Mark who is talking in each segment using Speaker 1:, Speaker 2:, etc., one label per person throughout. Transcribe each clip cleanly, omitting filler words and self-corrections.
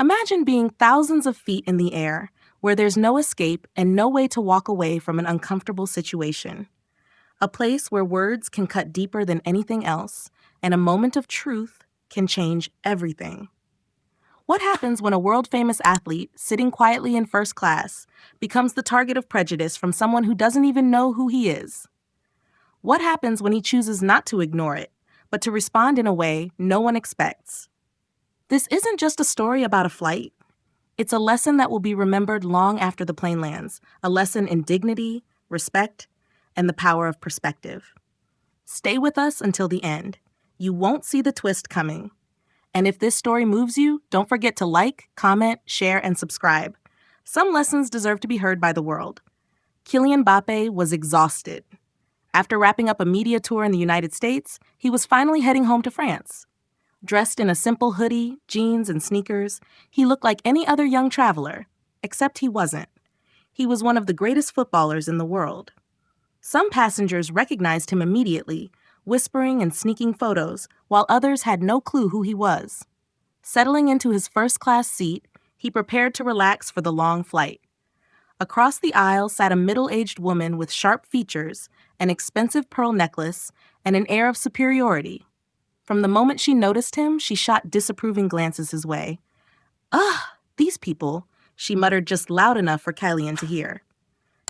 Speaker 1: Imagine being thousands of feet in the air, where there's no escape and no way to walk away from an uncomfortable situation. A place where words can cut deeper than anything else, and a moment of truth can change everything. What happens when a world famous athlete, sitting quietly in first class, becomes the target of prejudice from someone who doesn't even know who he is? What happens when he chooses not to ignore it, but to respond in a way no one expects? This isn't just a story about a flight. It's a lesson that will be remembered long after the plane lands, a lesson in dignity, respect, and the power of perspective. Stay with us until the end. You won't see the twist coming. And if this story moves you, don't forget to like, comment, share, and subscribe. Some lessons deserve to be heard by the world. Kylian Mbappé was exhausted. After wrapping up a media tour in the United States, he was finally heading home to France. Dressed in a simple hoodie, jeans, and sneakers, he looked like any other young traveler, except he wasn't. He was one of the greatest footballers in the world. Some passengers recognized him immediately, whispering and sneaking photos, while others had no clue who he was. Settling into his first-class seat, he prepared to relax for the long flight. Across the aisle sat a middle-aged woman with sharp features, an expensive pearl necklace, and an air of superiority. From the moment she noticed him, she shot disapproving glances his way. "Ugh, these people," she muttered just loud enough for Kylian to hear.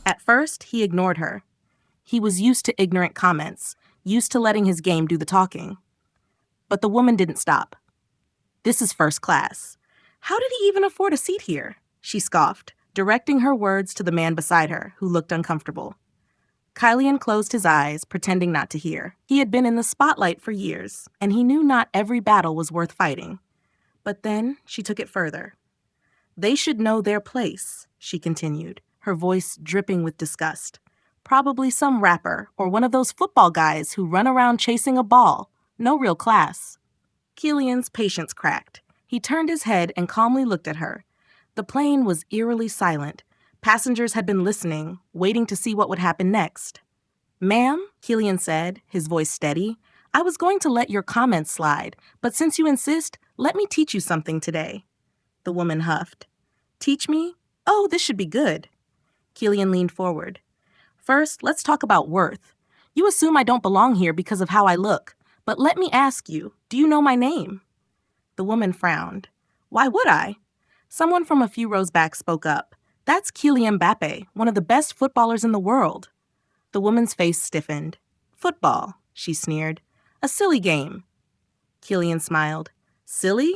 Speaker 1: At first, he ignored her. He was used to ignorant comments, used to letting his game do the talking. But the woman didn't stop. "This is first class. How did he even afford a seat here?" she scoffed, directing her words to the man beside her, who looked uncomfortable. Kylian closed his eyes, pretending not to hear. He had been in the spotlight for years, and he knew not every battle was worth fighting. But then she took it further. "They should know their place," she continued, her voice dripping with disgust. "Probably some rapper or one of those football guys who run around chasing a ball. No real class." Kylian's patience cracked. He turned his head and calmly looked at her. The plane was eerily silent. Passengers had been listening, waiting to see what would happen next. "Ma'am," Kylian said, his voice steady, "I was going to let your comments slide, but since you insist, let me teach you something today." The woman huffed. "Teach me? Oh, this should be good." Kylian leaned forward. "First, let's talk about worth. You assume I don't belong here because of how I look, but let me ask you, do you know my name?" The woman frowned. "Why would I?" Someone from a few rows back spoke up. "That's Kylian Mbappé, one of the best footballers in the world." The woman's face stiffened. "Football," she sneered. "A silly game." Kylian smiled. "Silly?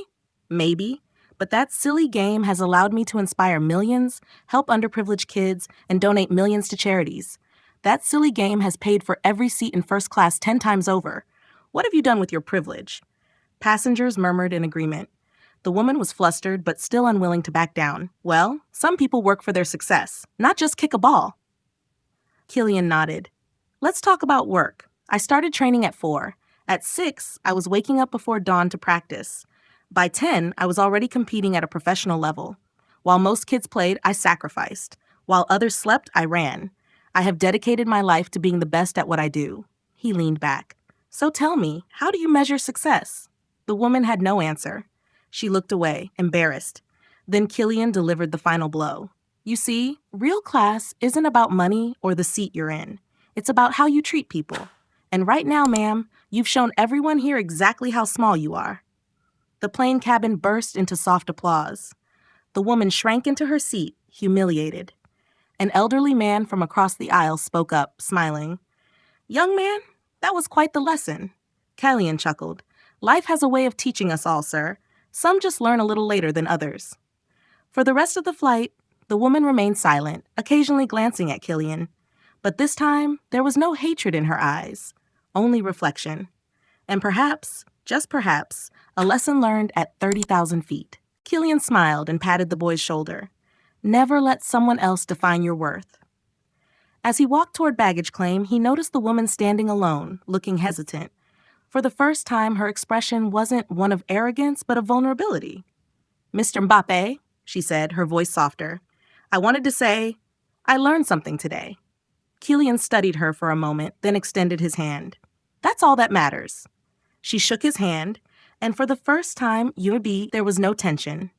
Speaker 1: Maybe. But that silly game has allowed me to inspire millions, help underprivileged kids, and donate millions to charities. That silly game has paid for every seat in first class 10 times over. What have you done with your privilege?" Passengers murmured in agreement. The woman was flustered, but still unwilling to back down. "Well, some people work for their success, not just kick a ball." Kylian nodded. "Let's talk about work. I started training at 4. At 6, I was waking up before dawn to practice. By 10, I was already competing at a professional level. While most kids played, I sacrificed. While others slept, I ran. I have dedicated my life to being the best at what I do." He leaned back. "So tell me, how do you measure success?" The woman had no answer. She looked away, embarrassed. Then Kylian delivered the final blow. "You see, real class isn't about money or the seat you're in. It's about how you treat people. And right now, ma'am, you've shown everyone here exactly how small you are." The plane cabin burst into soft applause. The woman shrank into her seat, humiliated. An elderly man from across the aisle spoke up, smiling. "Young man, that was quite the lesson." Kylian chuckled. "Life has a way of teaching us all, sir. Some just learn a little later than others." For the rest of the flight, the woman remained silent, occasionally glancing at Kylian. But this time, there was no hatred in her eyes, only reflection. And perhaps, just perhaps, a lesson learned at 30,000 feet. Kylian smiled and patted the boy's shoulder. "Never let someone else define your worth." As he walked toward baggage claim, he noticed the woman standing alone, looking hesitant. For the first time, her expression wasn't one of arrogance, but of vulnerability. "Mr. Mbappé," she said, her voice softer, "I wanted to say, I learned something today." Kylian studied her for a moment, then extended his hand. "That's all that matters." She shook his hand, and for the first time, there was no tension.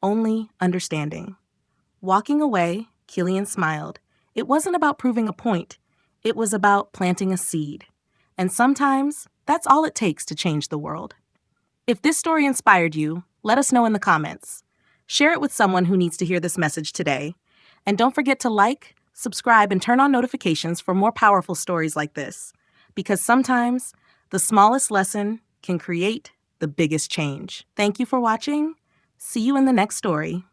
Speaker 1: only understanding. Walking away, Kylian smiled. It wasn't about proving a point. It was about planting a seed. And sometimes, that's all it takes to change the world. If this story inspired you, let us know in the comments. Share it with someone who needs to hear this message today. And don't forget to like, subscribe, and turn on notifications for more powerful stories like this. Because sometimes, the smallest lesson can create the biggest change. Thank you for watching. See you in the next story.